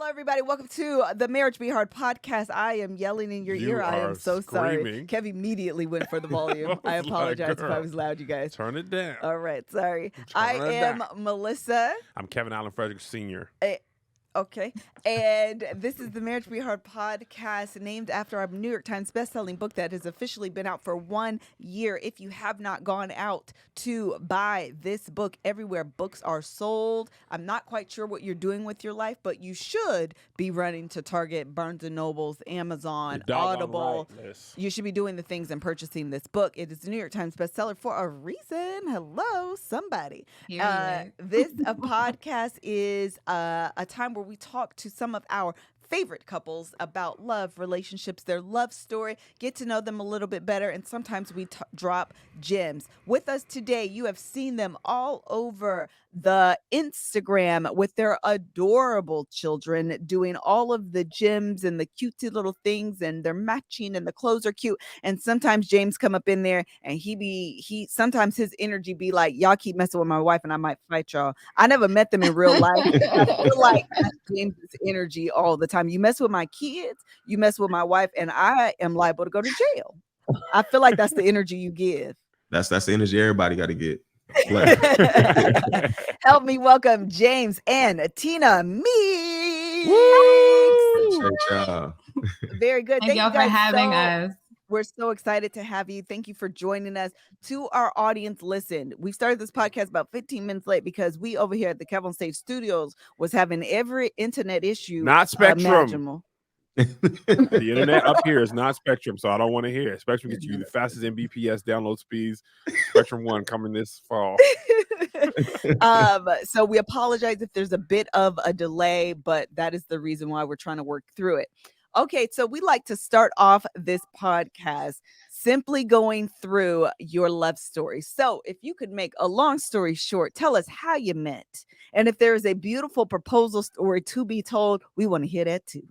everybody. Welcome to the Marriage Be Hard podcast. I am yelling in your ear. I am so sorry. Kev immediately went for the volume. I apologize if I was loud, you guys. Turn it down. All right, sorry. I am Melissa. I'm Kevin Allen Frederick Sr. Okay. And this is the Marriage Be Hard podcast, named after our New York Times bestselling book that has officially been out for 1 year. If you have not gone out to buy this book everywhere books are sold, I'm not quite sure what you're doing with your life, but you should be running to Target, Barnes & Nobles, Amazon, Audible. Right, you should be doing the things and purchasing this book. It is the New York Times bestseller for a reason. Hello, somebody. This podcast is a time where we talk to some of our favorite couples about love, relationships, their love story, get to know them a little bit better, and sometimes we drop gems. With us today, you have seen them all over the Instagram with their adorable children doing all of the gems and the cutesy little things, and they're matching and the clothes are cute. And sometimes James come up in there and he sometimes his energy be like, y'all keep messing with my wife and I might fight y'all. I never met them in real life. I feel like that's James's energy all the time. You mess with my kids, you mess with my wife, and I am liable to go to jail. I feel like that's the energy you give. That's the energy everybody got to get. Help me welcome James and Tina Meeks. Very good. Thank y'all for having us. We're so excited to have you. Thank you for joining us. To our audience, listen, we started this podcast about 15 minutes late because we over here at the KevOnStage studios was having every internet issue not Spectrum. Imaginable. The internet up here is not Spectrum, so I don't want to hear it. Spectrum gets you the fastest Mbps download speeds. Spectrum 1 coming this fall. So we apologize if there's a bit of a delay, but that is the reason why we're trying to work through it. Okay, so we like to start off this podcast simply going through your love story. So if you could make a long story short, tell us how you met. And if there is a beautiful proposal story to be told, we want to hear that too.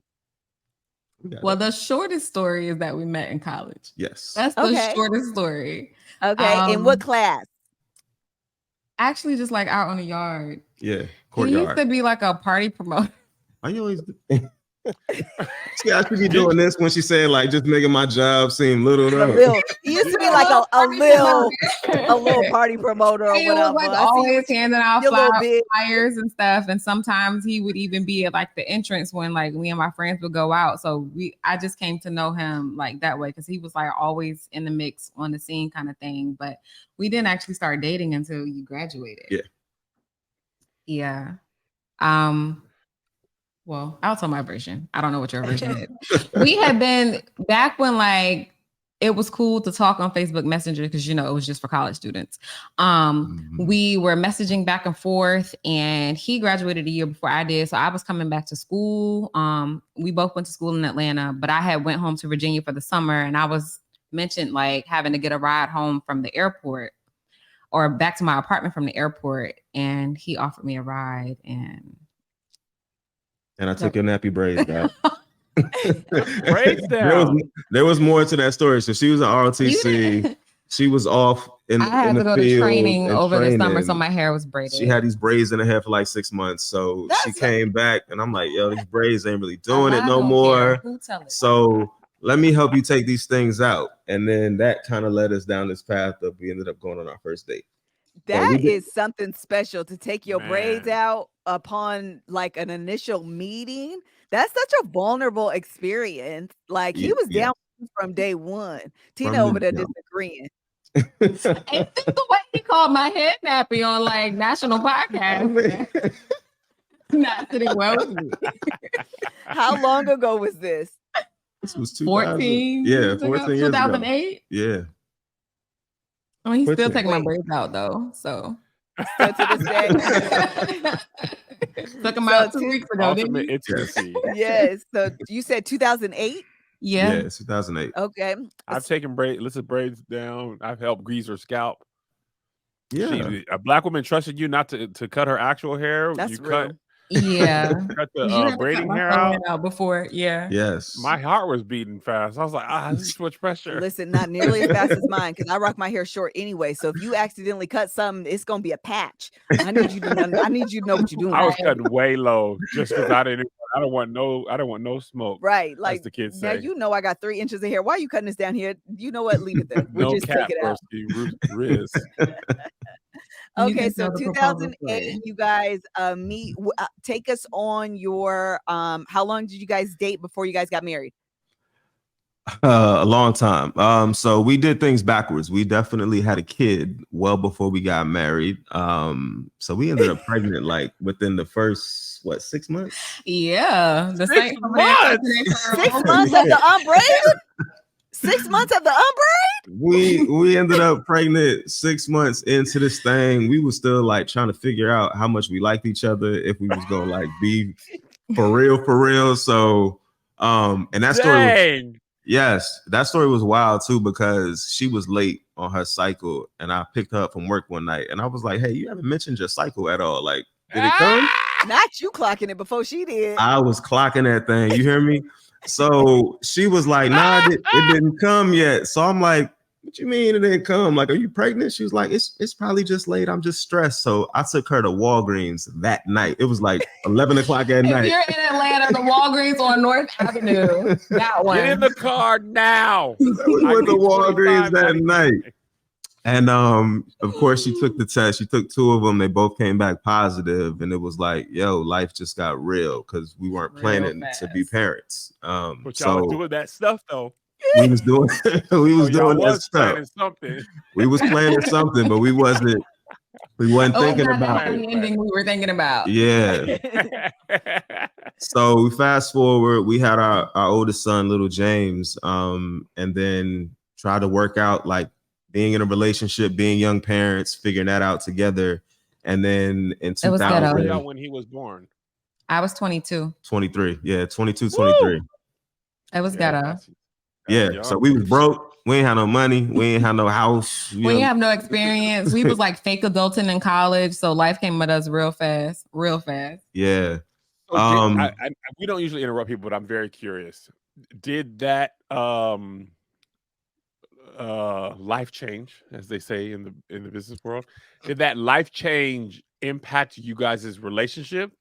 Well, the shortest story is that we met in college. Yes. That's the shortest story. Okay. In what class? Actually, just like out on the yard. Yeah. Courtyard. He used to be like a party promoter. I always see, I should be doing this when she said like just making my job seem little. He used to be like a little party promoter or he whatever. Was like always handing out flyers and stuff, and sometimes he would even be at like the entrance when like me and my friends would go out. So I just came to know him like that way because he was like always in the mix on the scene kind of thing. But we didn't actually start dating until you graduated. Yeah. Well, I'll tell my version. I don't know what your version is. We had been back when like it was cool to talk on Facebook Messenger because, you know, it was just for college students. We were messaging back and forth and he graduated a year before I did. So I was coming back to school. We both went to school in Atlanta, but I had went home to Virginia for the summer and I was mentioned like having to get a ride home from the airport or back to my apartment from the airport. And he offered me a ride and I took your nappy braids out. Braids down. There was more to that story. So she was at ROTC. She was off in the field. I had to go to training over the summer, so my hair was braided. She had these braids in her hair for like 6 months. So she came back and I'm like, yo, these braids ain't really doing it no more. So let me help you take these things out. And then that kind of led us down this path of we ended up going on our first date. That is something special to take your braids out upon like an initial meeting. That's such a vulnerable experience. Like he was down from day one. Tina over there disagreeing. And the way he called my head nappy on like national podcast. Not sitting well with me. How long ago was this? This was 14. Yeah, 14 years 2008. Yeah. I mean, he's still taking my braids out though. So to this day. Took him out 2 weeks ago. Ultimate intimacy. Yes. So you said 2008? Yeah. 2008. Okay. I've taken braids down. I've helped grease her scalp. Yeah. A black woman trusted you not to cut her actual hair. That's you real. cut Yeah. Cut You the had to cut braiding my hair forehead out. out before. Yeah. Yes. My heart was beating fast. I was like, this is too much pressure. Listen, not nearly as fast as mine because I rock my hair short anyway. So if you accidentally cut something, it's gonna be a patch. I need you to know what you're doing. I was cutting way low just because I don't want no smoke. Right. Like as the kids now, say. I got 3 inches of hair. Why are you cutting this down here? You know what? Leave it there. We'll No just cap, take it out. Riz. Okay, so 2008, you guys meet. Take us on your how long did you guys date before you guys got married? A long time. So we did things backwards. We definitely had a kid well before we got married. So we ended up pregnant like within the first 6 months? Yeah. The 6 months. 6 months of the unbraided? 6 months of the unbraided? We ended up pregnant 6 months into this thing. We were still like trying to figure out how much we liked each other, if we was gonna like be for real. So and that story that story was wild too, because she was late on her cycle and I picked her up from work one night and I was like, hey, you haven't mentioned your cycle at all. Like, did it come? Not you clocking it before she did. I was clocking that thing. You hear me? So she was like, nah, it didn't come yet. So I'm like, what you mean it didn't come? Like, are you pregnant? She was like, it's probably just late. I'm just stressed. So I took her to Walgreens that night. It was like 11 o'clock at night. If you're in Atlanta, the Walgreens on North Avenue, that one. Get in the car now. We went to Walgreens that night. And of course, she took the test. She took 2 of them. They both came back positive, and it was like, yo, life just got real because we weren't planning to be parents. But y'all was doing that stuff though. We was doing doing that stuff. Something. We was planning something, but we wasn't thinking about the ending we were thinking about. Yeah. So we fast forward. We had our oldest son, little James, and then tried to work out like being in a relationship, being young parents, figuring that out together. And then in 2000, when he was born, I was 22. 23. Yeah, 22, 23. It was ghetto. Yeah. So we was broke. We ain't had no money. We ain't had no house. We ain't have no experience. We was like fake adulting in college. So life came at us real fast. Yeah. So we don't usually interrupt people, but I'm very curious. Did that life change, as they say in the business world, did that life change impact you guys' relationship?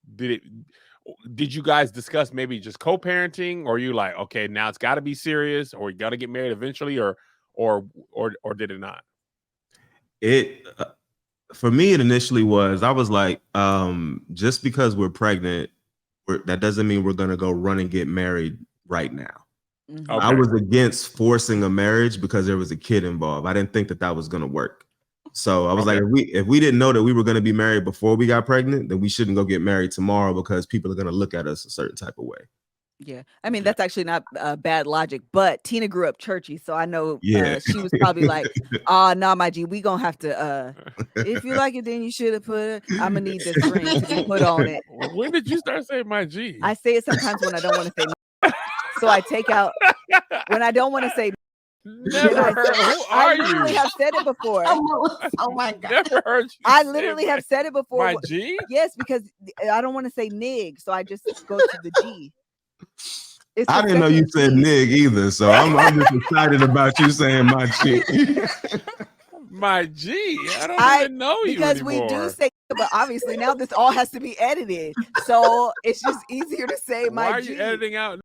Did you guys discuss maybe just co-parenting, or you like, okay, now it's got to be serious, or you got to get married eventually, or did it not? It for me, it initially was. I was like, just because we're pregnant, that doesn't mean we're gonna go run and get married right now. Mm-hmm. Okay. I was against forcing a marriage because there was a kid involved. I didn't think that was gonna work. So I was like, if we didn't know that we were going to be married before we got pregnant, then we shouldn't go get married tomorrow because people are going to look at us a certain type of way. Yeah. I mean, that's actually not bad logic, but Tina grew up churchy. So I know she was probably like, nah, my G, we going to have to, if you like it, then you should have put it. I'm going to need this ring to be put on it. When did you start saying my G? I say it sometimes when I don't want to say so I take out, when I don't want to say Never heard. Who are you? I literally have said it before. Oh my God. Never heard you. I literally have said it before. My G? Yes, because I don't want to say nig, so I just go to the G. I didn't know you said nig either, so I'm just excited about you saying my G. My G? I don't even know you because anymore. We do say, but obviously now this all has to be edited, so it's just easier to say my G. Why are you editing out?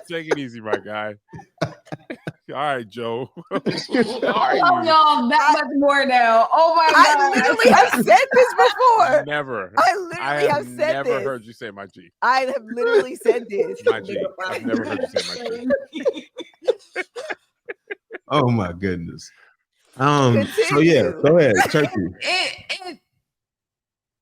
Take it easy, my guy. All right, Joe. Who are you? Y'all that much more now. Oh my God. I literally have said this before. Never. I literally have said never this. heard you say my G. I have literally said this. My G. I've never heard you say my G. Oh my goodness. So yeah, go ahead, Turkey.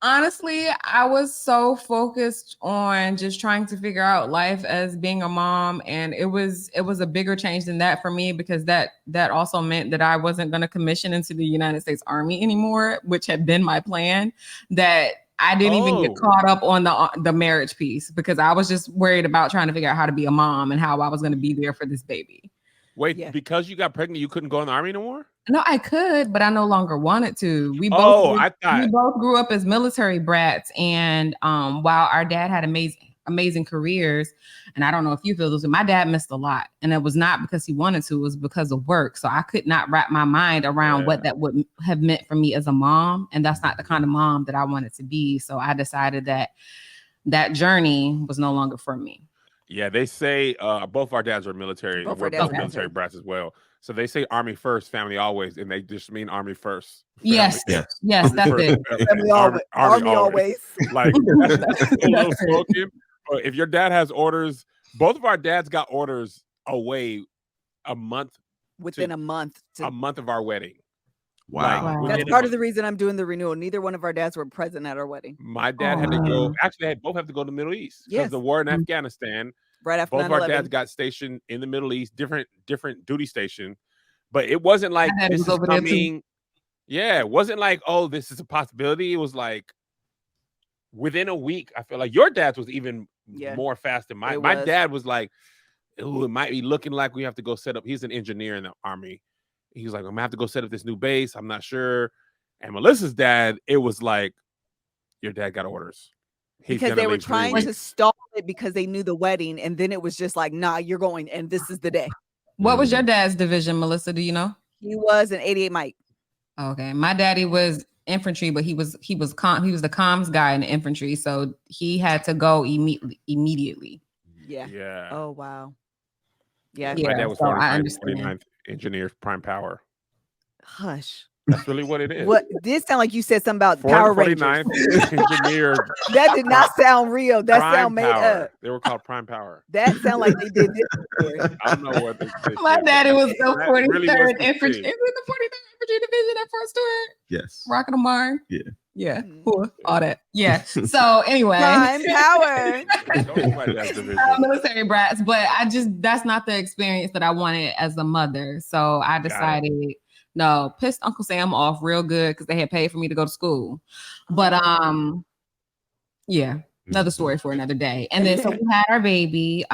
Honestly, I was so focused on just trying to figure out life as being a mom, and it was a bigger change than that for me, because that also meant that I wasn't going to commission into the United States Army anymore, which had been my plan. That I didn't even get caught up on the marriage piece, because I was just worried about trying to figure out how to be a mom and how I was going to be there for this baby. Wait, because you got pregnant, you couldn't go in the Army no more? No, I could, but I no longer wanted to. We both grew up as military brats, and while our dad had amazing careers, and I don't know if you feel this, but my dad missed a lot, and it was not because he wanted to, it was because of work. So I could not wrap my mind around what that would have meant for me as a mom, and that's not the kind of mom that I wanted to be. So I decided that journey was no longer for me. Yeah, they say both our dads are military. We're both military brats as well. So they say Army first, family always, and they just mean Army first. Yes, that's it. Army always. Like that's a little spoken. But if your dad has orders, both of our dads got orders away a month. Within a month. A month of our wedding. Wow. That's part of the reason I'm doing the renewal. Neither one of our dads were present at our wedding. My dad had to go. Actually, they both have to go to the Middle East because the war in Afghanistan. Right after both 9/11. Our dads got stationed in the Middle East, different duty station. But it wasn't like this is coming. Yeah, it wasn't like, oh, this is a possibility. It was like within a week. I feel like your dad's was even more fast than mine. My dad was like, "Ooh, it might be looking like we have to go set up." He's an engineer in the Army. He was like, "I'm gonna have to go set up this new base. I'm not sure." And Melissa's dad, it was like, "Your dad got orders." Because they were trying to stall it because they knew the wedding, and then it was just like, "Nah, you're going, and this is the day." What was your dad's division, Melissa? Do you know? He was an 88 Mike. Okay, my daddy was infantry, but he was the comms guy in the infantry, so he had to go immediately. Yeah. Oh wow. Yeah. My dad was 49th Engineers Prime Power. Hush. That's really what it is. What this sound like you said something about Power Rangers. Engineer. That did not sound real. That sound made up. They were called Prime Power. That sound like they did this. I don't know what they my daddy was the 43rd Infantry. Is it the 43rd Infantry Division at Fort Stewart? Yes. Rocket and Marne? Yeah. Cool. All that. Yeah. So anyway. Prime Power. Military brats, but that's not the experience that I wanted as a mother. So I decided, no, pissed Uncle Sam off real good because they had paid for me to go to school. But another story for another day. And then so we had our baby,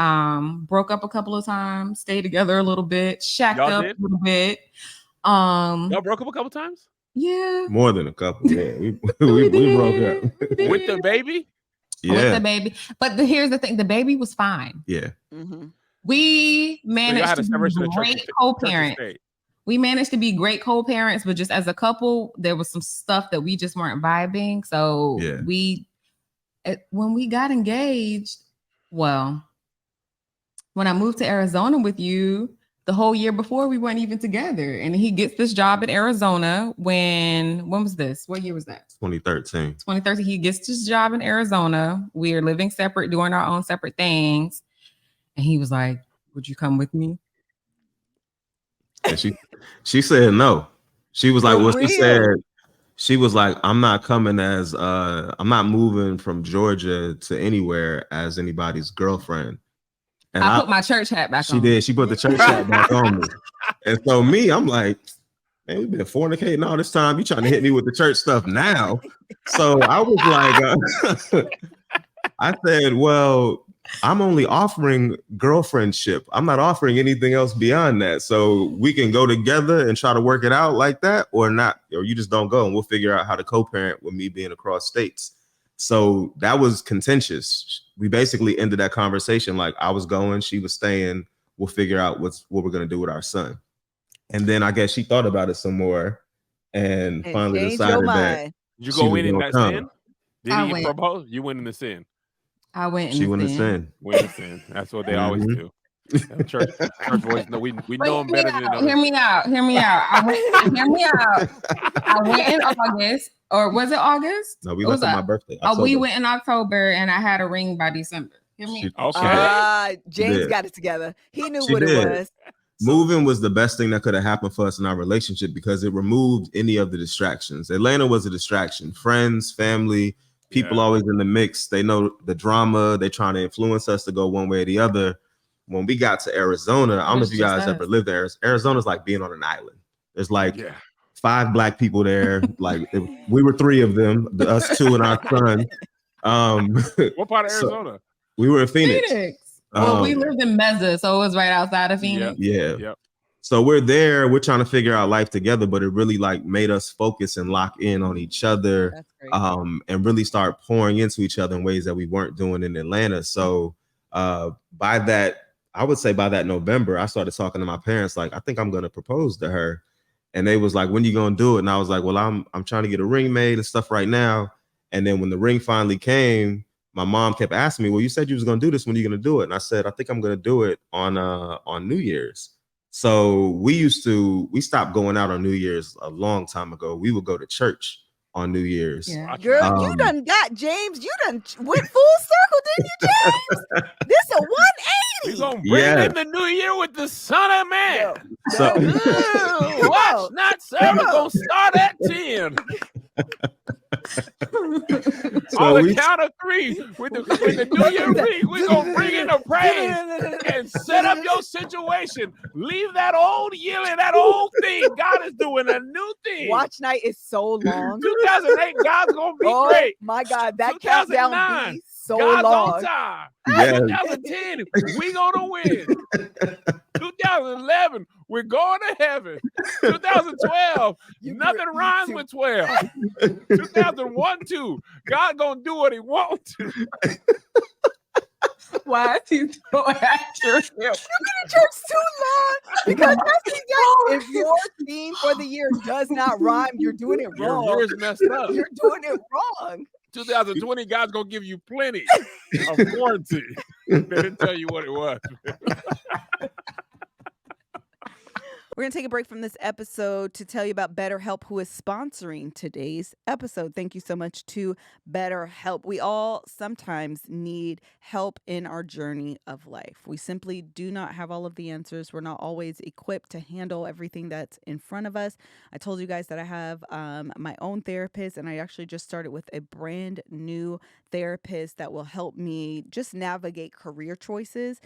broke up a couple of times, stayed together a little bit, shacked up a little bit. Y'all broke up a couple times? Yeah. More than a couple. Yeah. We broke up. With the baby? Yeah. With the baby. But here's the thing, the baby was fine. Yeah. Mm-hmm. We managed to be great co-parents. We managed to be great co-parents, but just as a couple, there was some stuff that we just weren't vibing. So when we got engaged, when I moved to Arizona with you, the whole year before we weren't even together. And he gets this job in Arizona when was this? What year was that? 2013. 2013. He gets this job in Arizona. We're living separate, doing our own separate things. And he was like, "Would you come with me?" And she said no. She was like, she was like, "I'm not coming as I'm not moving from Georgia to anywhere as anybody's girlfriend." And I put my church hat back on. She did. She put the church hat back on me. And so I'm like, man, we've been fornicating all this time. You trying to hit me with the church stuff now? So I was like, I said, well, I'm only offering girlfriendship. I'm not offering anything else beyond that. So we can go together and try to work it out like that, or not, or you just don't go and we'll figure out how to co-parent with me being across states. So that was contentious. We basically ended that conversation like I was going, she was staying. We'll figure out what we're going to do with our son. And then I guess she thought about it some more and finally decided that. Did you go in that sin? Did he propose? You went in the sin. I went in She went in sin. Went in sin. That's what they always do. Church boys, no, we know them better than others. Hear me out. Hear me out. I went in August, or was it August? No, we went on my birthday. We went in October, and I had a ring by December. Hear me out. Okay. James got it together. He knew what it was. Moving was the best thing that could have happened for us in our relationship because it removed any of the distractions. Atlanta was a distraction. Friends, family, people always in the mix. They know the drama. They're trying to influence us to go one way or the other. When we got to Arizona, I don't know if you guys ever lived there. Arizona's like being on an island. There's like 5 Black people there. Like we were 3 of them, us 2 and our son. What part of Arizona? We were in Phoenix. Well, we lived in Mesa, so it was right outside of Phoenix. Yeah. So we're there, we're trying to figure out life together, but it really like made us focus and lock in on each other. That's great. And really start pouring into each other in ways that we weren't doing in Atlanta. So by that November, I started talking to my parents, like, I think I'm gonna propose to her. And they was like, when you gonna do it? And I was like, well, I'm trying to get a ring made and stuff right now. And then when the ring finally came, my mom kept asking me, well, you said you was gonna do this, when are you gonna do it? And I said, I think I'm gonna do it on New Year's. So we stopped going out on New Year's a long time ago. We would go to church on New Year's. Yeah. Girl, you done got James. You done went full circle, didn't you, James? This a 180. We're gonna bring in the new year with the Son of Man. So watch not serve. We're gonna start at 10. On the count of 3, with the New Year ring, we're gonna bring in a praise and set up your situation. Leave that old yelling, that old thing. God is doing a new thing. Watch night is so long. 2008, God's gonna be great. My God, that countdown be so God's long. on time. Yes. 2010, we gonna win. 2011, we're going to heaven. 2012, nothing rhymes with 12. 2001, 2, God gonna do what he wants to. Why is he so accurate? You've been in church too long, because that's the thing. If your theme for the year does not rhyme, you're doing it wrong. Your year's messed up. You're doing it wrong. 2020, God's gonna give you plenty of warranty. They didn't tell you what it was. We're going to take a break from this episode to tell you about BetterHelp, who is sponsoring today's episode. Thank you so much to BetterHelp. We all sometimes need help in our journey of life. We simply do not have all of the answers. We're not always equipped to handle everything that's in front of us. I told you guys that I have my own therapist, and I actually just started with a brand new therapist that will help me just navigate career choices.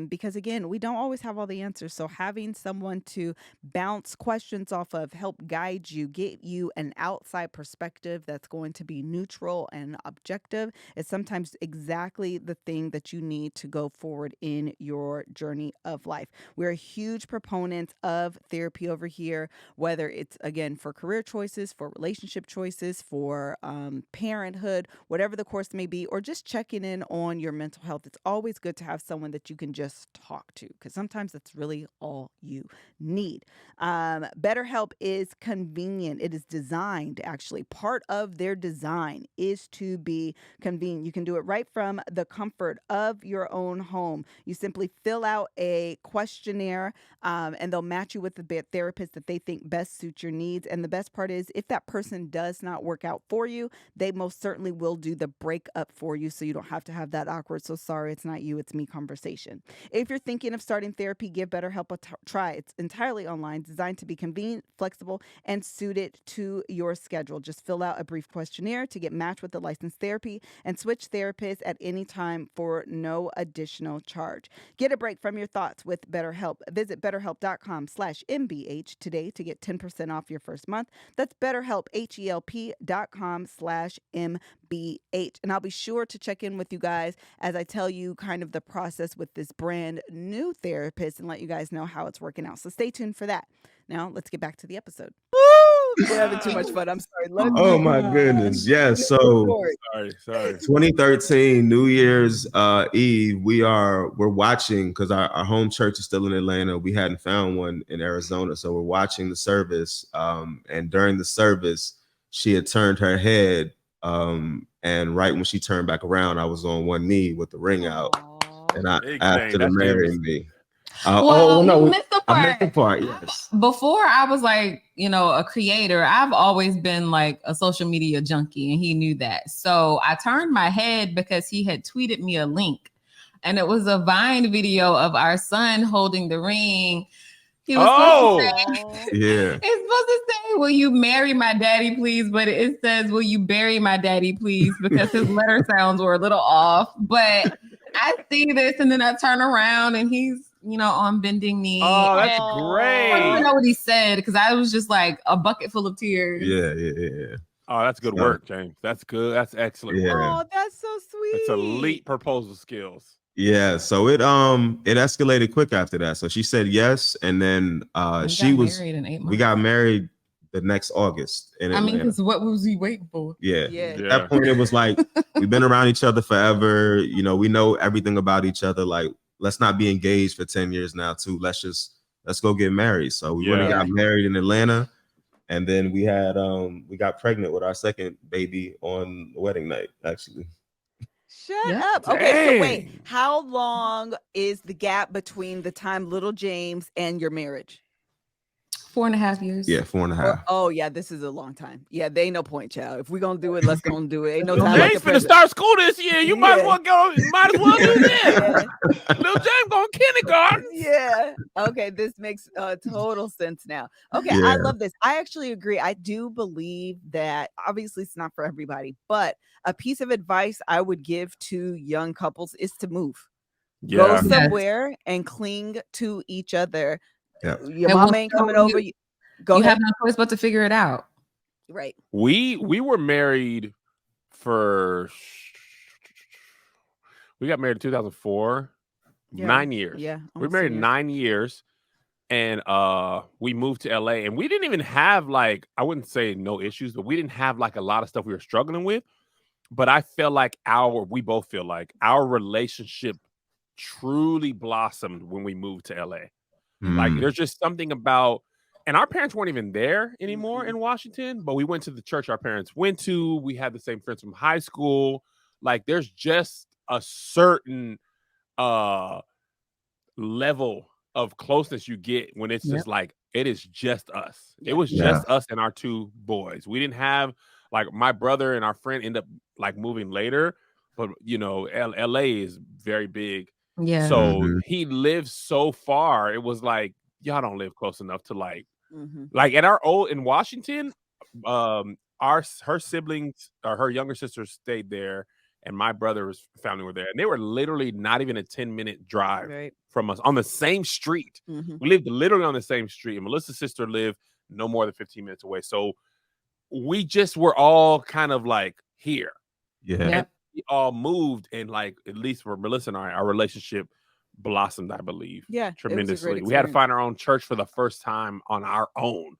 Because again, we don't always have all the answers. So having someone to bounce questions off of, help guide you, get you an outside perspective that's going to be neutral and objective, is sometimes exactly the thing that you need to go forward in your journey of life. We're huge proponents of therapy over here, whether it's, again, for career choices, for relationship choices, for parenthood, whatever the course may be, or just checking in on your mental health. It's always good to have someone that you can just talk to, because sometimes that's really all you need. BetterHelp is convenient. It is designed, actually, part of their design is to be convenient. You can do it right from the comfort of your own home. You simply fill out a questionnaire, and they'll match you with the therapist that they think best suits your needs. And the best part is, if that person does not work out for you, they most certainly will do the breakup for you, so you don't have to have that awkward, so sorry, it's not you, it's me conversation. If you're thinking of starting therapy, give BetterHelp a try. It's entirely online, designed to be convenient, flexible, and suited to your schedule. Just fill out a brief questionnaire to get matched with a licensed therapy and switch therapists at any time for no additional charge. Get a break from your thoughts with BetterHelp. Visit BetterHelp.com/MBH today to get 10% off your first month. That's BetterHelp, HELP.com/MBH. And I'll be sure to check in with you guys as I tell you kind of the process with this brand new therapist and let you guys know how it's working out. So stay tuned for that. Now, let's get back to the episode. Woo! We're having too much fun. I'm sorry. Oh my goodness. Yeah. So sorry. 2013 New Year's Eve, we're watching, because our home church is still in Atlanta. We hadn't found one in Arizona. So we're watching the service. And during the service, she had turned her head. And right when she turned back around, I was on one knee with the ring out. And I asked her to marry me. You missed the part. I missed the part, yes. Before I was like, a creator, I've always been like a social media junkie, and he knew that. So I turned my head because he had tweeted me a link, and it was a Vine video of our son holding the ring. He was yeah. It's supposed to say, "Will you marry my daddy, please?" But it says, "Will you bury my daddy, please?" Because his letter sounds were a little off. But I see this, and then I turn around, and he's on bending knee. Oh, that's great. I don't even know what he said, because I was just like a bucket full of tears. Yeah. Oh, that's good work, James. That's good. That's excellent. Yeah. Oh, that's so sweet. It's elite proposal skills. Yeah, so it escalated quick after that. So she said yes, and then we got married the next August in Atlanta. I mean, because what was he waiting for? Yeah. At that point, it was like we've been around each other forever. You know, we know everything about each other. Like, let's not be engaged for 10 years now, too. Let's go get married. So we went and got married in Atlanta, and then we got pregnant with our second baby on the wedding night, actually. Shut up. Okay, so wait, how long is the gap between the time little James and your marriage? 4.5 years. Yeah, 4.5. Oh yeah, this is a long time. Yeah, they ain't no point, child. If we're gonna do it, let's go and do it. Ain't no time. James finna start school this year. You might as well go. Might as well do this. Little James going kindergarten. Yeah. Okay, this makes total sense now. Okay, I love this. I actually agree. I do believe that obviously it's not for everybody, but a piece of advice I would give to young couples is to move. Go somewhere and cling to each other. Your mom ain't coming over. You have no choice but to figure it out. Right. We were married we got married in 2004. 9 years. Yeah. We were married 9 years, and we moved to LA, and we didn't even have like, I wouldn't say no issues, but we didn't have like a lot of stuff we were struggling with. But I feel like we both feel like our relationship truly blossomed when we moved to LA. Like, there's just something about, and our parents weren't even there anymore in Washington, but we went to the church our parents went to. We had the same friends from high school. Like, there's just a certain level of closeness you get when it's just like, it is just us. It was just us and our two boys. We didn't have, like, my brother and our friend end up like moving later, but you know, LA is very big. Yeah. So he lives so far. It was like, y'all don't live close enough to like at our old in Washington, her siblings or her younger sisters stayed there, and my brother's family were there, and they were literally not even a 10-minute drive from us on the same street. We lived literally on the same street, and Melissa's sister lived no more than 15 minutes away. So we just were all kind of like here. And we all moved, and like, at least for Melissa and I, our relationship blossomed, I believe. Tremendously. We had to find our own church for the first time on our own.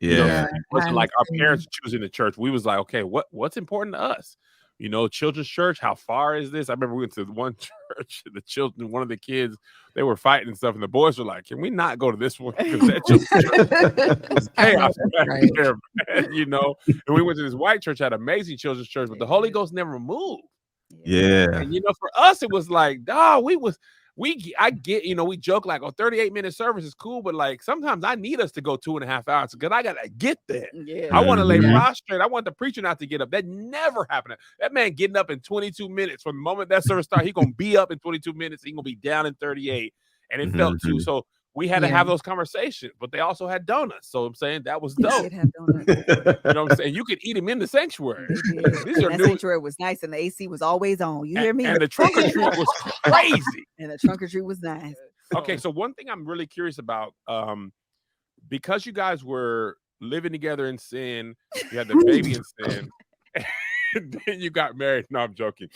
You know, it wasn't like our parents choosing the church. We was like, okay, what's important to us? You know, children's church, how far is this? I remember we went to one church, the children, one of the kids, they were fighting and stuff, and the boys were like, can we not go to this one? Because that children's church chaos back there, man, you know. And we went to this white church, had amazing children's church, but the Holy Ghost never moved. And you know, for us, it was like, I get, you know, we joke like, 38-minute service is cool, but like, sometimes I need us to go 2.5 hours because I gotta get there. I want to lay prostrate. I want the preacher not to get up. That never happened. That man getting up in 22 minutes from the moment that service started. He gonna be up in 22 minutes. He gonna be down in 38, and it felt too. So we had to have those conversations, but they also had donuts. So I'm saying that was dope. Did have donuts. You know what I'm saying? You could eat them in the sanctuary. These are new. Sanctuary was nice, and the AC was always on. You hear me? And the trunk or treat was crazy. And the trunk or treat was nice. Okay, so one thing I'm really curious about, because you guys were living together in sin, you had the baby in sin, and then you got married. No, I'm joking.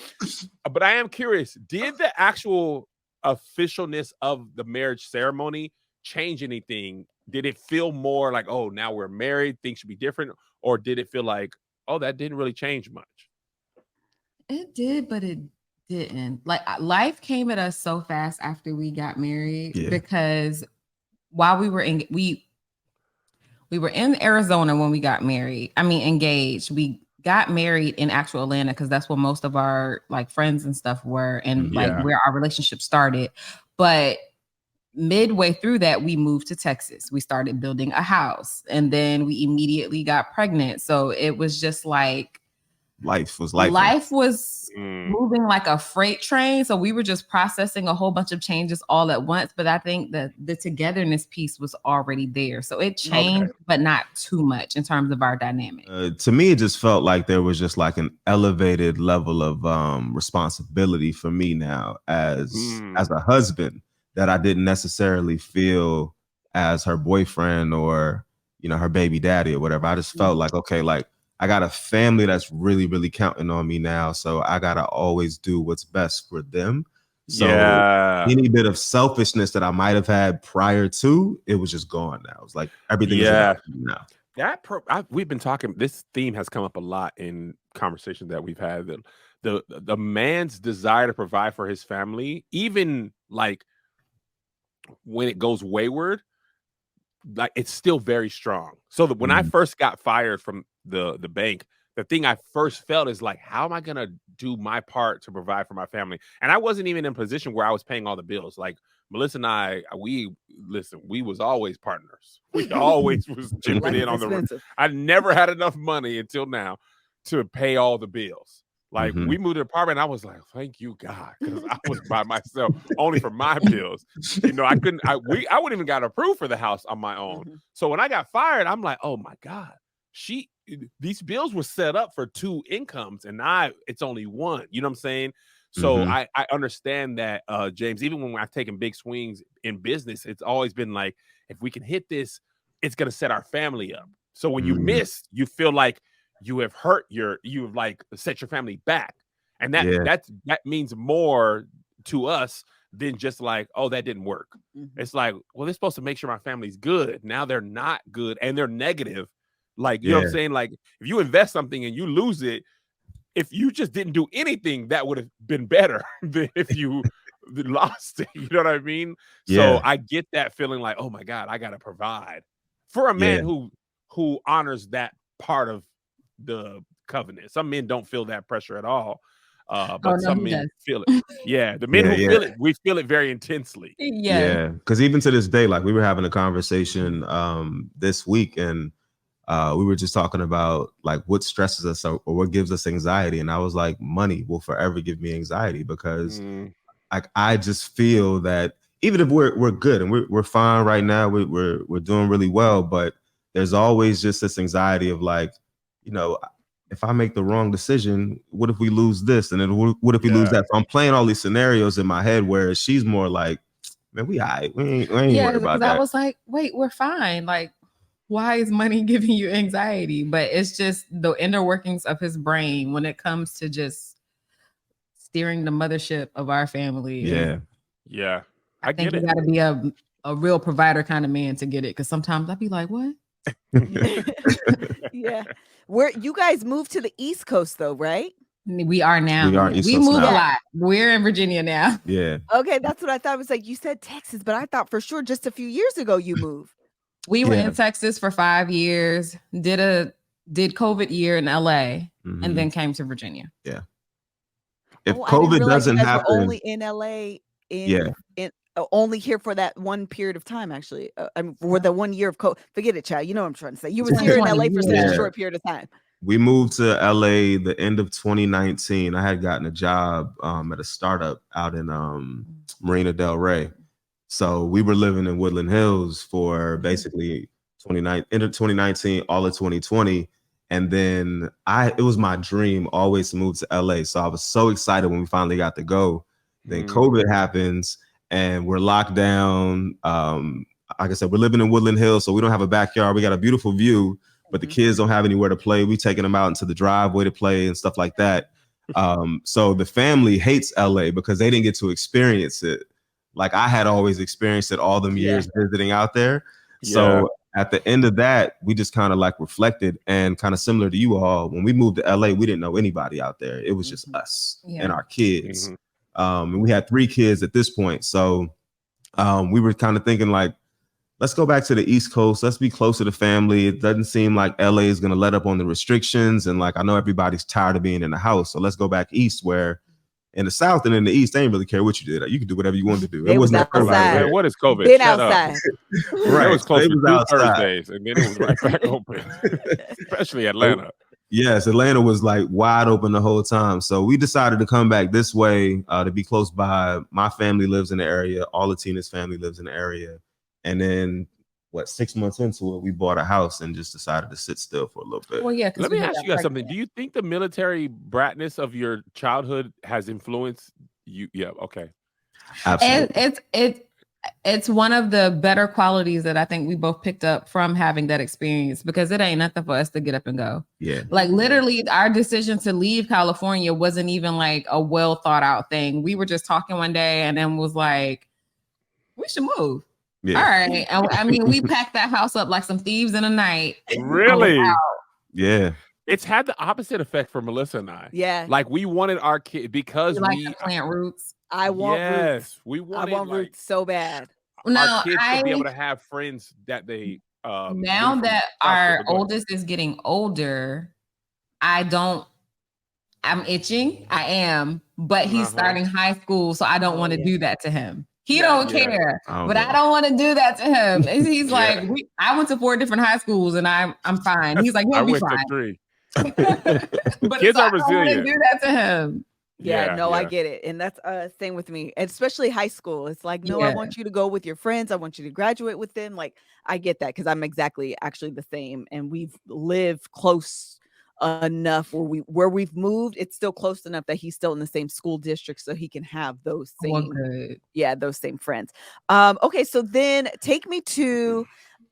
But I am curious, did the actual officialness of the marriage ceremony change anything? Did it feel more like, oh, now we're married, things should be different? Or did it feel like, oh, that didn't really change much? It did, but it didn't. Like, life came at us so fast after we got married, because while we were we were in Arizona when we got married. I mean, engaged. We got married in actual Atlanta because that's where most of our like friends and stuff were, and like where our relationship started. But midway through that, we moved to Texas. We started building a house, and then we immediately got pregnant. So it was just like life was moving like a freight train. So we were just processing a whole bunch of changes all at once. But I think that the togetherness piece was already there. So it changed, but not too much in terms of our dynamic. To me, it just felt like there was just like an elevated level of responsibility for me now as a husband that I didn't necessarily feel as her boyfriend or, you know, her baby daddy or whatever. I just felt like, okay, like, I got a family that's really, really counting on me now. So I got to always do what's best for them. So yeah, any bit of selfishness that I might have had prior to, it was just gone now. It's like everything is about me now. We've been talking. This theme has come up a lot in conversations that we've had. The man's desire to provide for his family, even like when it goes wayward, like it's still very strong. So that when I first got fired from the bank, the thing I first felt is like, how am I gonna do my part to provide for my family? And I wasn't even in a position where I was paying all the bills. Like Melissa and I, we was always partners. We always was chipping in on the. I never had enough money until now to pay all the bills. Like we moved to an apartment, and I was like, "Thank you, God," because I was by myself, only for my bills. You know, I couldn't. I wouldn't even got approved for the house on my own. So when I got fired, I'm like, "Oh my God, these bills were set up for 2 incomes, and it's only 1." You know what I'm saying? So I understand that, James. Even when I've taken big swings in business, it's always been like, if we can hit this, it's gonna set our family up. So when you miss, you feel like you have you've like set your family back, and that means more to us than just like, oh, that didn't work. It's like, well, they're supposed to make sure my family's good. Now they're not good and they're negative. Like, you know what I'm saying? Like, if you invest something and you lose it, if you just didn't do anything, that would have been better than if you lost it. You know what I mean? So I get that feeling like, oh my God, I gotta provide for a man who honors that part of the covenant. Some men don't feel that pressure at all, but some men feel it. Yeah, the men who feel it, we feel it very intensely. Yeah, because even to this day, like we were having a conversation this week, and we were just talking about like what stresses us or what gives us anxiety, and I was like, money will forever give me anxiety because like I just feel that even if we're good and we're fine right now, we're doing really well, but there's always just this anxiety of like, you know, if I make the wrong decision, what if we lose this? And then what if we lose that? So I'm playing all these scenarios in my head where she's more like, man, we all right. We ain't worried about that. I was like, wait, we're fine. Like, why is money giving you anxiety? But it's just the inner workings of his brain when it comes to just steering the mothership of our family. Yeah. I think you got to be a real provider kind of man to get it. Because sometimes I'd be like, what? Yeah. You guys moved to the East Coast though, right? We are now. We moved a lot. We're in Virginia now. Yeah. Okay, that's what I thought. It was like, you said Texas, but I thought for sure just a few years ago you moved. We were in Texas for 5 years, did COVID year in LA, and then came to Virginia. Yeah. If COVID doesn't happen, only in LA only here for that one period of time, actually. For the 1 year of COVID. Forget it, child. You know what I'm trying to say. You was here in LA for such a short period of time. We moved to LA the end of 2019. I had gotten a job at a startup out in Marina Del Rey. So we were living in Woodland Hills for basically end of 2019, all of 2020. And then it was my dream always to move to LA. So I was so excited when we finally got to go. Then COVID happens and we're locked down. Like I said, we're living in Woodland Hills, so we don't have a backyard. We got a beautiful view, but the kids don't have anywhere to play. We taking them out into the driveway to play and stuff like that. So the family hates LA because they didn't get to experience it. Like I had always experienced it all them years visiting out there. So at the end of that, we just kind of like reflected, and kind of similar to you all, when we moved to LA, we didn't know anybody out there. It was just us and our kids. And we had 3 kids at this point. So we were kind of thinking like, let's go back to the East Coast. Let's be closer to family. It doesn't seem like LA is going to let up on the restrictions. And like, I know everybody's tired of being in the house. So let's go back East, where in the South and in the East, they didn't really care what you did. You could do whatever you wanted to do. It wasn't outside. What is COVID? Been outside. Right. It was close to 2 Thursdays, and then it was right back open, especially Atlanta. Yes, Atlanta was like wide open the whole time. So we decided to come back this way to be close by. My family lives in the area. All of Tina's family lives in the area. And then 6 months into it, we bought a house and just decided to sit still for a little bit. Well, yeah. Let me ask you guys something. Do you think the military bratness of your childhood has influenced you? Yeah. Okay. Absolutely. it's one of the better qualities that I think we both picked up from having that experience, because it ain't nothing for us to get up and go. Yeah. Like literally our decision to leave California wasn't even like a well thought out thing. We were just talking one day and then was like, we should move. Yeah. All right. And I mean, we packed that house up like some thieves in the night. Really? Yeah. It's had the opposite effect for Melissa and I. Yeah. Like we wanted our kid because we plant roots. I want roots. We wanted roots so bad. Our kids to be able to have friends that they now that our oldest is getting older, I'm itching. I am, but he's starting high school, so I don't want to do that to him. He don't care, but I don't want to do that to him. He's like, I went to 4 different high schools and I'm fine. He's like, you'll be fine. To 3. But kids are resilient. I don't want to do that to him. I get it. And that's same with me, especially high school. It's like, no, I want you to go with your friends. I want you to graduate with them. Like, I get that because I'm actually the same. And we've lived close enough where we've moved. It's still close enough that he's still in the same school district so he can have those same, those same friends. Okay, so then take me to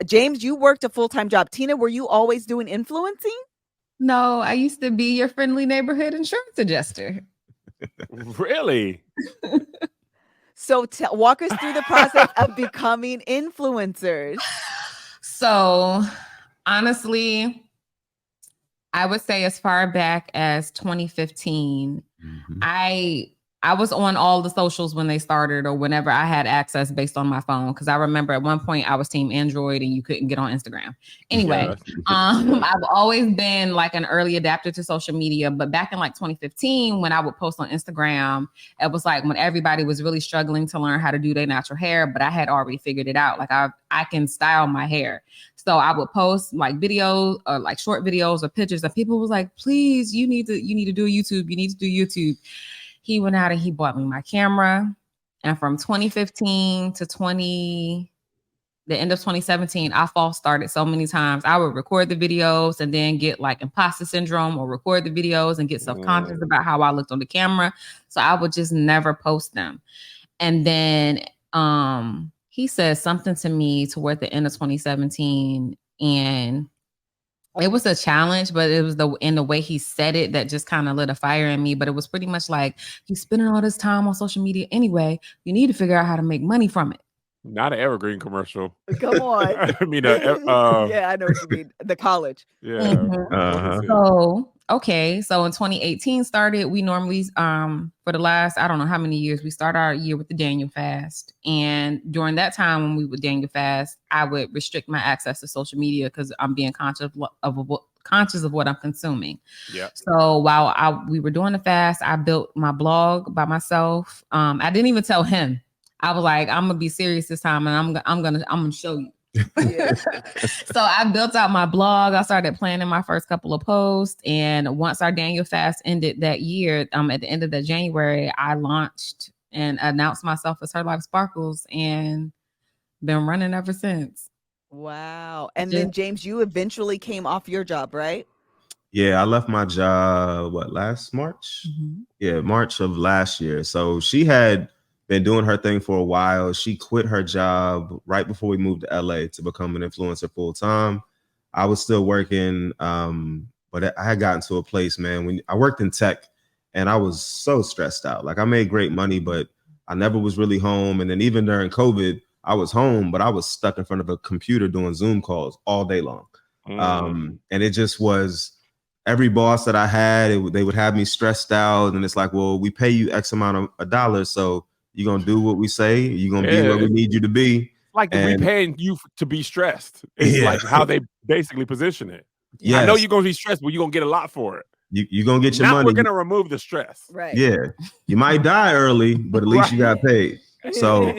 James. You worked a full-time job. Tina, were you always doing influencing? No, I used to be your friendly neighborhood insurance adjuster. Really? So walk us through the process of becoming influencers. So honestly, I would say as far back as 2015, I was on all the socials when they started or whenever I had access based on my phone. Because I remember at one point I was team Android and you couldn't get on Instagram. Anyway, I've always been like an early adapter to social media. But back in like 2015, when I would post on Instagram, it was like when everybody was really struggling to learn how to do their natural hair. But I had already figured it out. Like I can style my hair. So I would post like videos or like short videos or pictures. And people was like, please, you need to do YouTube. You need to do YouTube. He went out and he bought me my camera. And from 2015 to the end of 2017, I false started so many times. I would record the videos and then get like imposter syndrome, or record the videos and get self-conscious about how I looked on the camera. So I would just never post them. And then he said something to me toward the end of 2017, and it was a challenge, but it was in the way he said it that just kind of lit a fire in me. But it was pretty much like, you're spending all this time on social media anyway. You need to figure out how to make money from it. Not an Evergreen commercial. Come on. I mean, yeah, I know what you mean. The college. Yeah. So, okay. So in 2018 started, we normally, for the last, I don't know how many years, we start our year with the Daniel fast. And during that time when we would Daniel fast, I would restrict my access to social media because I'm being conscious of what I'm consuming. Yeah. So while we were doing the fast, I built my blog by myself. I didn't even tell him. I was like, I'm gonna be serious this time, and I'm gonna show you. So I built out my blog. I started planning my first couple of posts, and once our Daniel fast ended that year, at the end of the January, I launched and announced myself as Her Life Sparkles, and been running ever since. Wow! And then James, you eventually came off your job, right? Yeah, I left my job last March? Yeah, March of last year. So she had been doing her thing for a while. She quit her job right before we moved to LA to become an influencer full time. I was still working, but I had gotten to a place, man, when I worked in tech and I was so stressed out. Like I made great money, but I never was really home. And then even during COVID, I was home, but I was stuck in front of a computer doing Zoom calls all day long. And it just was every boss that I had, they would have me stressed out. And it's like, well, we pay you X amount of dollars. So you're going to do what we say. You're going to be where we need you to be. Like we paying you to be stressed. It's like how they basically position it. Yeah, I know you're going to be stressed, but you're going to get a lot for it. You're going to get your money. We're going to remove the stress. Right. Yeah. You might die early, but at least you got paid. So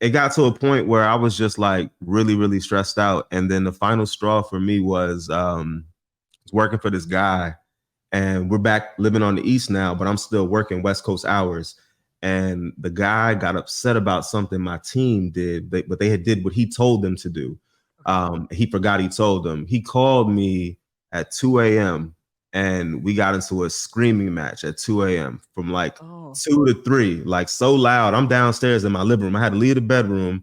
it got to a point where I was just like really, really stressed out. And then the final straw for me was working for this guy. And we're back living on the East now, but I'm still working West Coast hours. And the guy got upset about something my team did, but they did what he told them to do. He forgot he told them. He called me at 2 a.m. and we got into a screaming match at 2 a.m. from like 2 to 3, like so loud. I'm downstairs in my living room. I had to leave the bedroom.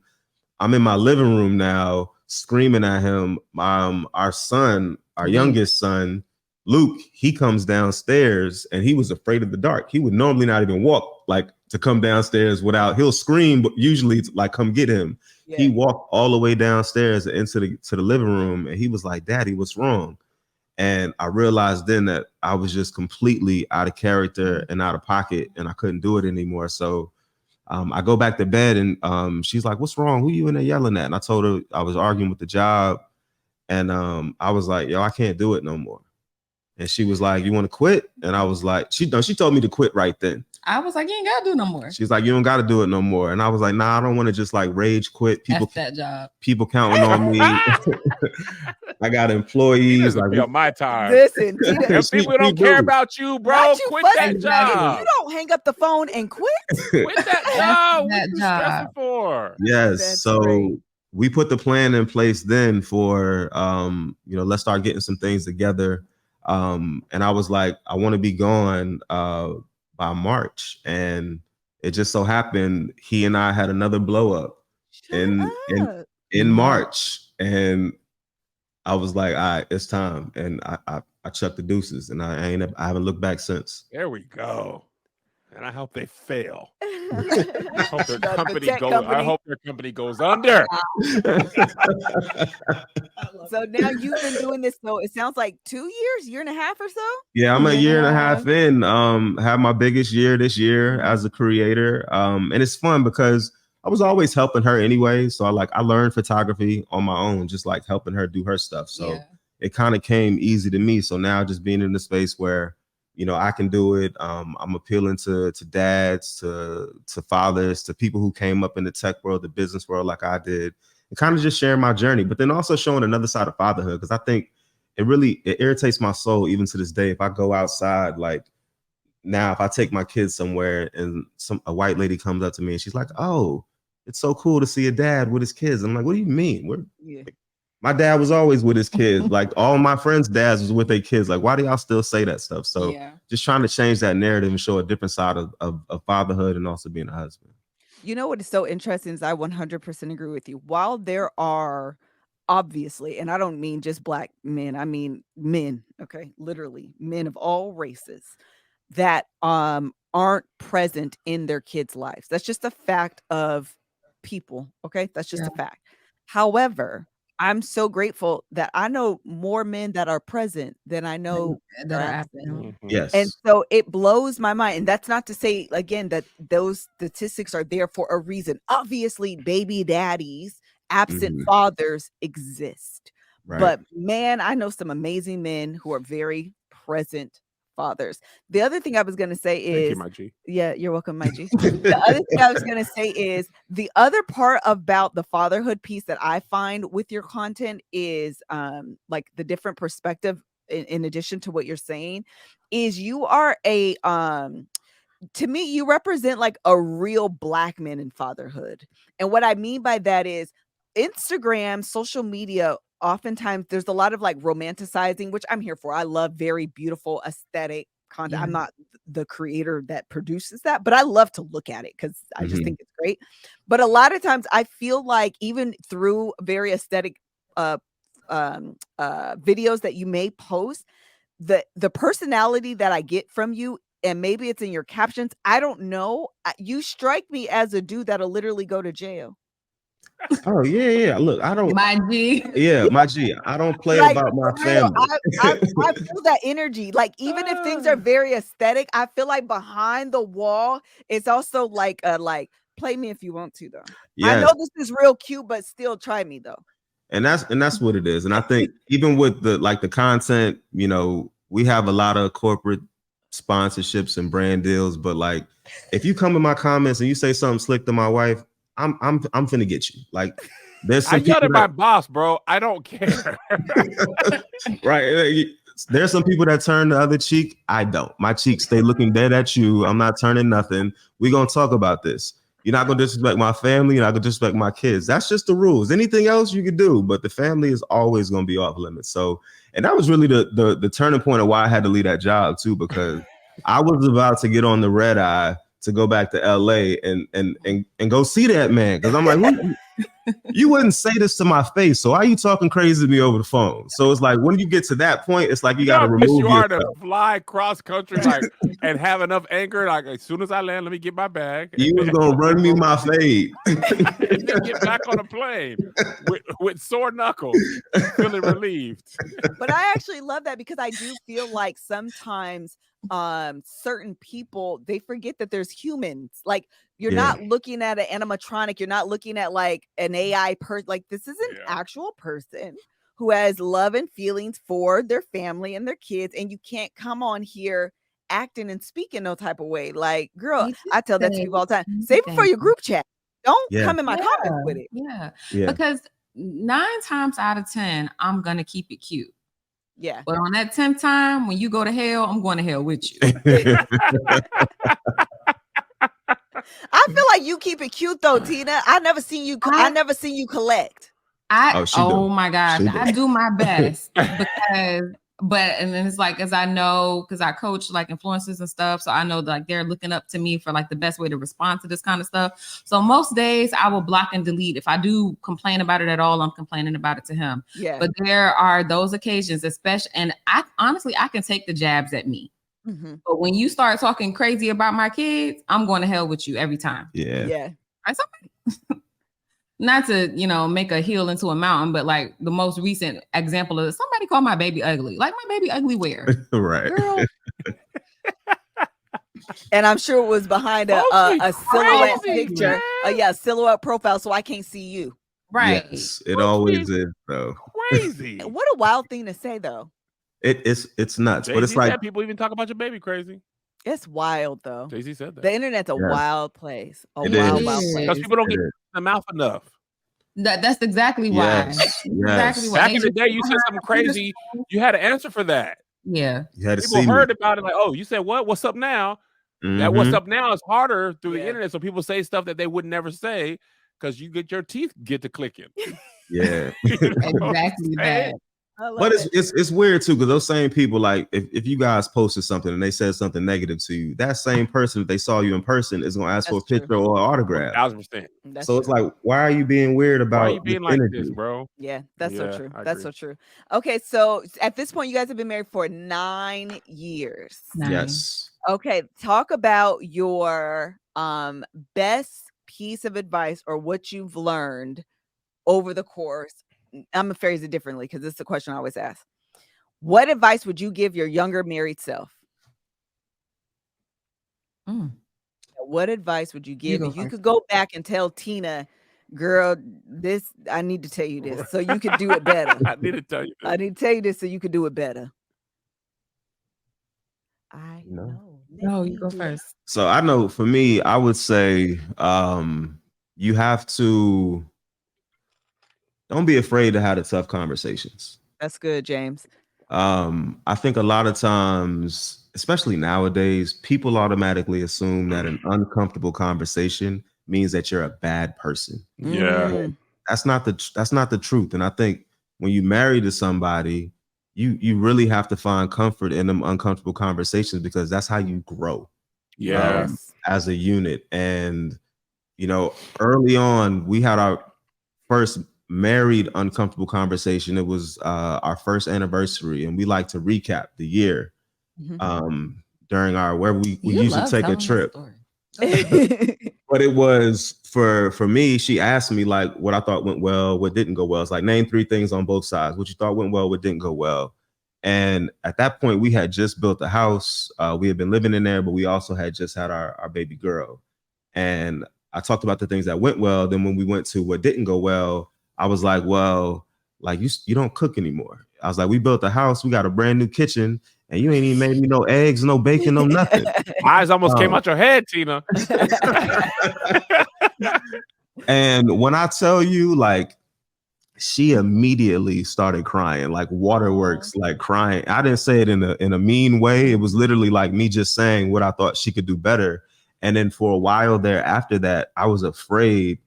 I'm in my living room now, screaming at him. Our son, our youngest son, Luke, he comes downstairs and he was afraid of the dark. He would normally not even walk like to come downstairs without, he'll scream, but usually it's like, come get him. Yeah. He walked all the way downstairs into the living room and he was like, Daddy, what's wrong? And I realized then that I was just completely out of character and out of pocket and I couldn't do it anymore. So I go back to bed and she's like, what's wrong? Who you in there yelling at? And I told her I was arguing with the job. And I was like, yo, I can't do it no more. And she was like, you want to quit? And I was like, she told me to quit right then. I was like, you ain't gotta do no more. She's like, you don't gotta do it no more. And I was like, nah, I don't want to just like rage quit. People, that job. People counting on me. I got employees. Like, on my time. Listen, if people don't care about you, bro, quit that job. You don't hang up the phone and quit. Quit that job. What you stressing for? Yes. That's so great. We put the plan in place then for, let's start getting some things together. And I was like, I want to be gone by March. And it just so happened he and I had another blow up in March. And I was like, all right, it's time. And I chucked the deuces and I haven't looked back since. There we go. And I hope they fail. I hope their company goes under. So now you've been doing this, so it sounds like 2 years, year and a half or so? Yeah, I'm a year and a half in. Have my biggest year this year as a creator. And it's fun because I was always helping her anyway. So I learned photography on my own, just like helping her do her stuff. So it kind of came easy to me. So now just being in the space where I can do it. I'm appealing to dads, to fathers, to people who came up in the tech world, the business world like I did, and kind of just sharing my journey, but then also showing another side of fatherhood. Because I think it irritates my soul even to this day. If I go outside, like now, if I take my kids somewhere and a white lady comes up to me and she's like, oh, it's so cool to see a dad with his kids. I'm like, what do you mean? My dad was always with his kids. Like all my friends' dads was with their kids. Like, why do y'all still say that stuff? So just trying to change that narrative and show a different side of fatherhood and also being a husband. You know what is so interesting is I 100% agree with you. While there are obviously, and I don't mean just Black men, I mean men, okay, literally men of all races that aren't present in their kids' lives. That's just a fact of people, okay? That's just a fact. However, I'm so grateful that I know more men that are present than I know that are absent. Yes. And so it blows my mind. And that's not to say, again, that those statistics are there for a reason. Obviously, baby daddies, absent fathers exist. Right. But man, I know some amazing men who are very present fathers. The other thing I was going to say is, thank you, my G. Yeah, you're welcome, my G. The other thing I was going to say is the other part about the fatherhood piece that I find with your content is like the different perspective in addition to what you're saying is you are to me, you represent like a real Black man in fatherhood. And what I mean by that is Instagram, social media, oftentimes there's a lot of like romanticizing, which I'm here for. I love very beautiful aesthetic content. I'm not the creator that produces that, but I love to look at it because I just think it's great. But a lot of times I feel like even through very aesthetic videos that you may post, the personality that I get from you, and maybe it's in your captions, I don't know. You strike me as a dude that'll literally go to jail. Oh yeah. Look, I don't. My G. Yeah, my G. I don't play like, about my family. I feel that energy. Like even if things are very aesthetic, I feel like behind the wall, it's also like play me if you want to though. Yes. I know this is real cute, but still try me though. And that's what it is. And I think even with the content, we have a lot of corporate sponsorships and brand deals. But like, if you come in my comments and you say something slick to my wife, I'm finna get you. Like, there's some I yelled at my boss, bro. I don't care. Right. There's some people that turn the other cheek. I don't. My cheeks stay looking dead at you. I'm not turning nothing. We're gonna talk about this. You're not gonna disrespect my family. You're not gonna disrespect my kids. That's just the rules. Anything else you could do, but the family is always gonna be off limits. So, and that was really the turning point of why I had to leave that job too, because I was about to get on the red eye to go back to LA and go see that man. Because I'm like, you wouldn't say this to my face, so why are you talking crazy to me over the phone? So it's like when you get to that point, it's like you got to remove yourself. To fly cross country and have enough anger. Like as soon as I land, let me get my bag. You was gonna run me my fade, and then get back on a plane with sore knuckles, feeling relieved. But I actually love that because I do feel like sometimes certain people, they forget that there's humans. Like you're not looking at an animatronic, you're not looking at like an AI person. Like this is an actual person who has love and feelings for their family and their kids, and you can't come on here acting and speaking no type of way. Like, girl, I tell that to people all the time. Save it for your group chat. Don't come in my comments with it. Yeah. Because 9 times out of 10, I'm gonna keep it cute. Yeah. But on that 10th time, when you go to hell, I'm going to hell with you. I feel like you keep it cute though, Tina. I never seen you collect. Oh my gosh, I do my best and then it's like, as I know, because I coach like influencers and stuff, so I know like they're looking up to me for like the best way to respond to this kind of stuff. So most days I will block and delete. If I do complain about it at all, I'm complaining about it to him. Yeah. But there are those occasions, especially, and I honestly can take the jabs at me. Mm-hmm. But when you start talking crazy about my kids, I'm going to hell with you every time. Yeah. Not to, make a hill into a mountain, but like the most recent example of somebody called my baby ugly. Like my baby ugly where? Right. Girl. And I'm sure it was behind a silhouette picture. Silhouette profile, so I can't see you. Right. Yes, it always is, though. Crazy. What a wild thing to say, though. It's nuts, Jay-Z but it's like people even talk about your baby crazy. It's wild, though. Jay-Z said that. The internet's a wild place. It is. Wild place. Because people don't get the mouth enough. That's exactly why. Yes. Exactly why. Back in the day, you said something crazy. You had an answer for that. Yeah. You had to people see heard me. about it like, oh, you said what? What's up now? That what's up now is harder through the internet. So people say stuff that they would never say because you get your teeth get to clicking. Yeah. Exactly that. But it's weird too, because those same people, like if you guys posted something and they said something negative to you, that same person, if they saw you in person, is gonna ask for a picture or an autograph. 1,000%. So it's like, why are you being weird about? Why are you being like this, bro? Yeah, that's so true. That's so true. Okay, so at this point, you guys have been married for 9 years. Yes. Okay, talk about your best piece of advice or what you've learned over the course. I'm gonna phrase it differently because this is a question I always ask. What advice would you give your younger married self? What advice would you give if you could go back and tell Tina, girl, this, I need to tell you this so you could do it better. I need to tell you this. I need to tell you this so you could do it better. I know. No, you go first. So I know for me, I would say you have to don't be afraid to have the tough conversations. That's good, James. I think a lot of times, especially nowadays, people automatically assume that an uncomfortable conversation means that you're a bad person. Yeah. That's not the truth. And I think when you marry to somebody, you really have to find comfort in them uncomfortable conversations because that's how you grow. As a unit. And early on, we had our first married uncomfortable conversation. It was our first anniversary, and we like to recap the year during our where we usually take a trip. But it was for me, she asked me like what I thought went well, what didn't go well. It's like name 3 things on both sides, what you thought went well, what didn't go well. And at that point, we had just built a house. We had been living in there, but we also had just had our baby girl. And I talked about the things that went well. Then when we went to what didn't go well, I was like, well, like you don't cook anymore. I was like, we built a house, we got a brand new kitchen, and you ain't even made me no eggs, no bacon, no nothing. Eyes almost came out your head, Tina. And when I tell you, like, she immediately started crying, like waterworks, like crying. I didn't say it in a mean way. It was literally like me just saying what I thought she could do better. And then for a while there after that, I was afraid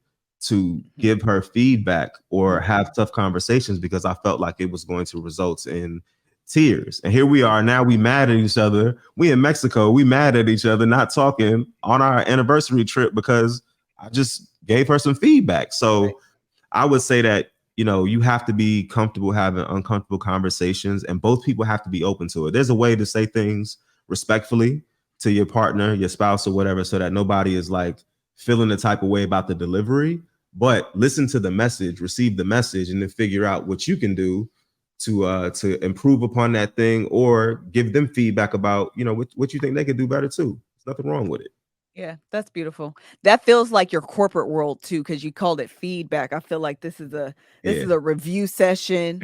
to give her feedback or have tough conversations because I felt like it was going to result in tears. And here we are now, we mad at each other. We in Mexico, we mad at each other, not talking on our anniversary trip because I just gave her some feedback. So I would say that, you know, you have to be comfortable having uncomfortable conversations, and both people have to be open to it. There's a way to say things respectfully to your partner, your spouse or whatever, so that nobody is like feeling the type of way about the delivery, but listen to the message, receive the message, and then figure out what you can do to improve upon that thing, or give them feedback about, you know, what you think they could do better too. There's nothing wrong with it. Yeah, that's beautiful. That feels like your corporate world too, because you called it feedback. I feel like this is a review session.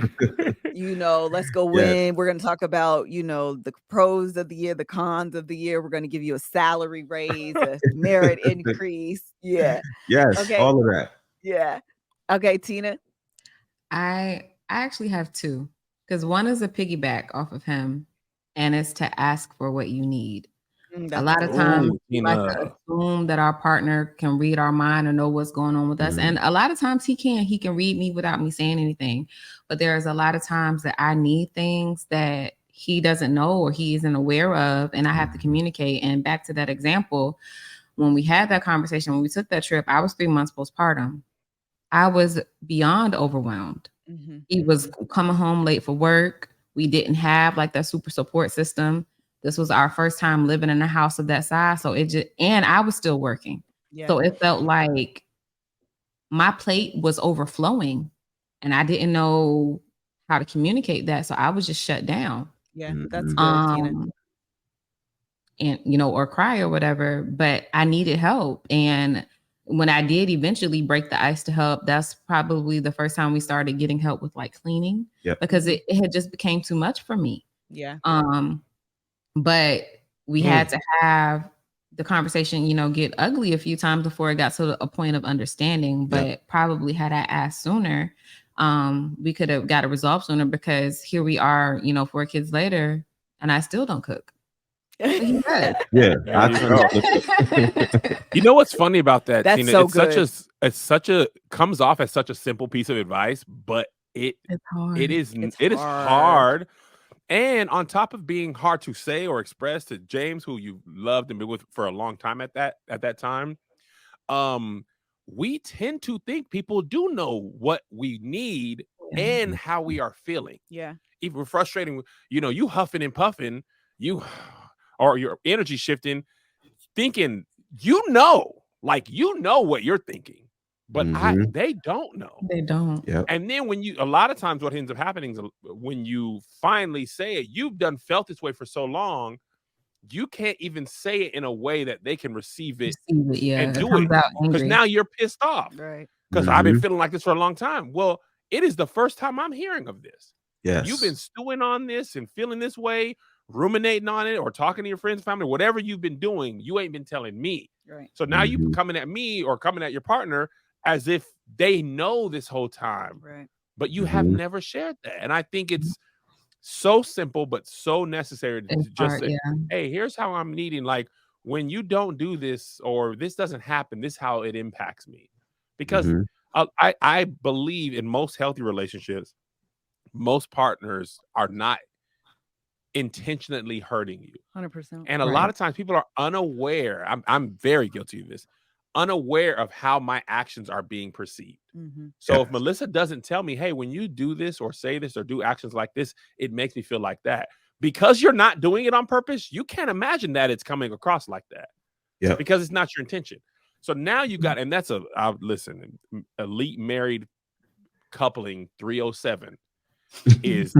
You know, let's go in. We're going to talk about, you know, the pros of the year, the cons of the year. We're going to give you a salary raise, a merit increase. Yeah. Yes. Okay. All of that. Yeah. Okay, Tina. I actually have two, because one is a piggyback off of him, and it's to ask for what you need. A lot of times we like to assume that our partner can read our mind or know what's going on with us. And a lot of times he can read me without me saying anything. But there's a lot of times that I need things that he doesn't know or he isn't aware of, and I have to communicate. And back to that example, when we had that conversation, when we took that trip, I was 3 months postpartum. I was beyond overwhelmed. He was coming home late for work. We didn't have like that super support system. This was our first time living in a house of that size. So and I was still working. Yeah. So it felt like my plate was overflowing and I didn't know how to communicate that. So I was just shut down. Yeah, that's good, Tina. And, you know, or cry or whatever, but I needed help. And when I did eventually break the ice to help, that's probably the first time we started getting help with like cleaning, because it had just became too much for me. Yeah. But we had to have the conversation, you know, get ugly a few times before it got to a point of understanding. But probably had I asked sooner, we could have got it resolved sooner, because here we are, you know, 4 kids later, and I still don't cook. You know what's funny about that, That's Tina? so it's good. such a comes off as such a simple piece of advice, but it's hard. It is hard. And on top of being hard to say or express to James, who you loved and been with for a long time at that time, we tend to think people do know what we need and how we are feeling. Yeah. Even frustrating, you know, you huffing and puffing, or your energy shifting, thinking, you know what you're thinking, but they don't know. They don't. Yep. And then a lot of times what ends up happening is when you finally say it, you've felt this way for so long, you can't even say it in a way that they can receive it and do it, because now you're pissed off. Right. Because I've been feeling like this for a long time. Well, it is the first time I'm hearing of this. Yes. You've been stewing on this and feeling this way, ruminating on it, or talking to your friends, family, whatever you've been doing, you ain't been telling me. Right. So now you coming at me or coming at your partner as if they know this whole time, right? But you have never shared that. And I think it's so simple, but so necessary to just say, hey, here's how I'm needing. Like, when you don't do this, or this doesn't happen, this is how it impacts me. Because I believe in most healthy relationships, most partners are not intentionally hurting you. 100%. And a lot of times people are unaware. I'm very guilty of this. Unaware of how my actions are being perceived. So if Melissa doesn't tell me, hey, when you do this or say this or do actions like this, it makes me feel like that. Because you're not doing it on purpose, you can't imagine that it's coming across like that. Yeah. Because it's not your intention. So now you got, and that's listen, elite married coupling 307 is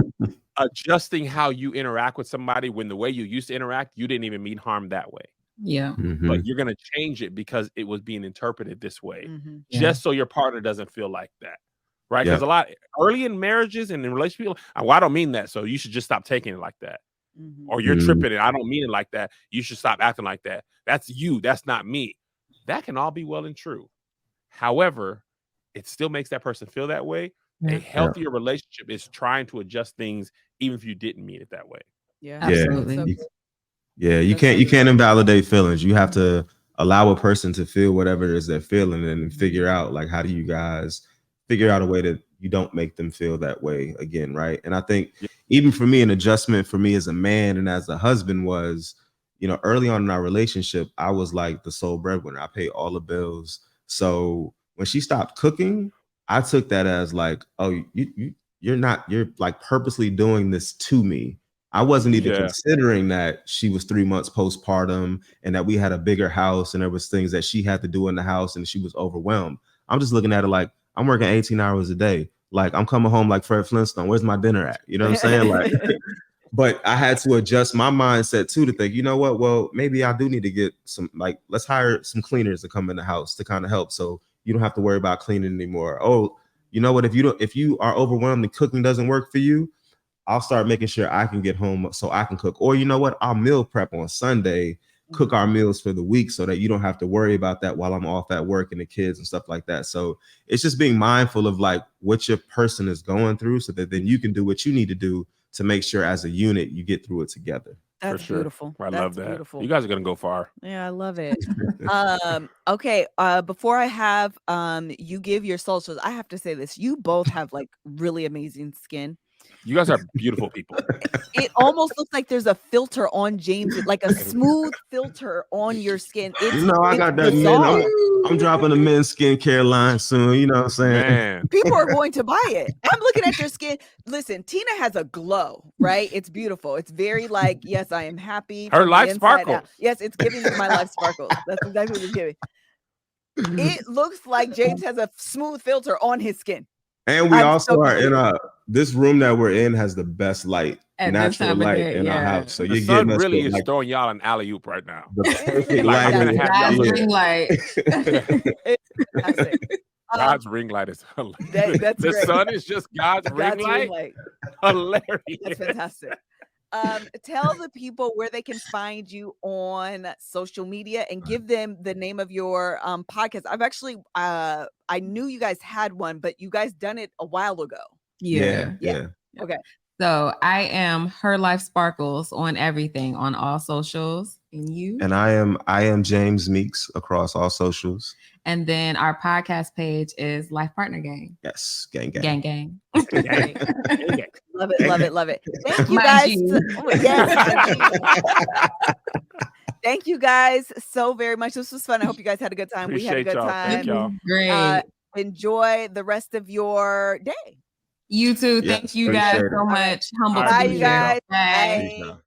adjusting how you interact with somebody when the way you used to interact, you didn't even mean harm that way. Yeah. But you're going to change it because it was being interpreted this way, just so your partner doesn't feel like that. Right. Because a lot early in marriages and in relationships, well, I don't mean that. So you should just stop taking it like that. Or you're tripping and I don't mean it like that. You should stop acting like that. That's you. That's not me. That can all be well and true. However, it still makes that person feel that way. A healthier relationship is trying to adjust things, even if you didn't mean it that way. Yeah. Absolutely. You can't invalidate feelings. You have to allow a person to feel whatever it is they're feeling and figure out like, how do you guys figure out a way that you don't make them feel that way again, right? And I think even for me, an adjustment for me as a man and as a husband was, you know, early on in our relationship, I was like the sole breadwinner. I paid all the bills. So when she stopped cooking, I took that as like, oh, you're like purposely doing this to me. I wasn't even considering that she was 3 months postpartum and that we had a bigger house and there was things that she had to do in the house and she was overwhelmed. I'm just looking at it like, I'm working 18 hours a day. Like, I'm coming home like Fred Flintstone. Where's my dinner at? You know what I'm saying? Like, but I had to adjust my mindset too to think, you know what? Well, maybe I do need to get some, like, let's hire some cleaners to come in the house to kind of help. So you don't have to worry about cleaning anymore. Oh, you know what? If you are overwhelmed and cooking doesn't work for you, I'll start making sure I can get home so I can cook. Or you know what? I'll meal prep on Sunday, cook our meals for the week so that you don't have to worry about that while I'm off at work and the kids and stuff like that. So it's just being mindful of like what your person is going through so that then you can do what you need to do to make sure as a unit you get through it together. That's beautiful. I love that. Beautiful. You guys are gonna go far. Yeah, I love it. Okay. Before I have you give your socials, I have to say this. You both have like really amazing skin. You guys are beautiful people. It almost looks like there's a filter on James, like a smooth filter on your skin. I got that men. I'm dropping a men's skincare line soon. You know what I'm saying? Man. People are going to buy it. I'm looking at your skin. Listen, Tina has a glow, right? It's beautiful. It's very like, yes, I am happy. Her life sparkles. Yes, it's giving me my life sparkles. That's exactly what it's giving. It looks like James has a smooth filter on his skin. And we also are in this room that we're in has the best light, natural light in our house. So the sun really is throwing y'all an alley-oop right now. The perfect light. God's ring light. God's ring light is hilarious. That's the great. sun is just God's ring light. Hilarious. That's fantastic. Tell the people where they can find you on social media and give them the name of your podcast. I've actually I knew you guys had one, but you guys done it a while ago. Yeah. Okay. So I am Her Life Sparkles on everything, on all socials. And you? And I am James Meeks across all socials. And then our podcast page is Life Partner Gang. Yes, gang. Love it. Thank you guys. Thank you guys so very much. This was fun. I hope you guys had a good time. Appreciate we had a good time. Thank y'all. Great. Enjoy the rest of your day. You too. Thank you guys so much. Humble. Bye, you guys. Bye.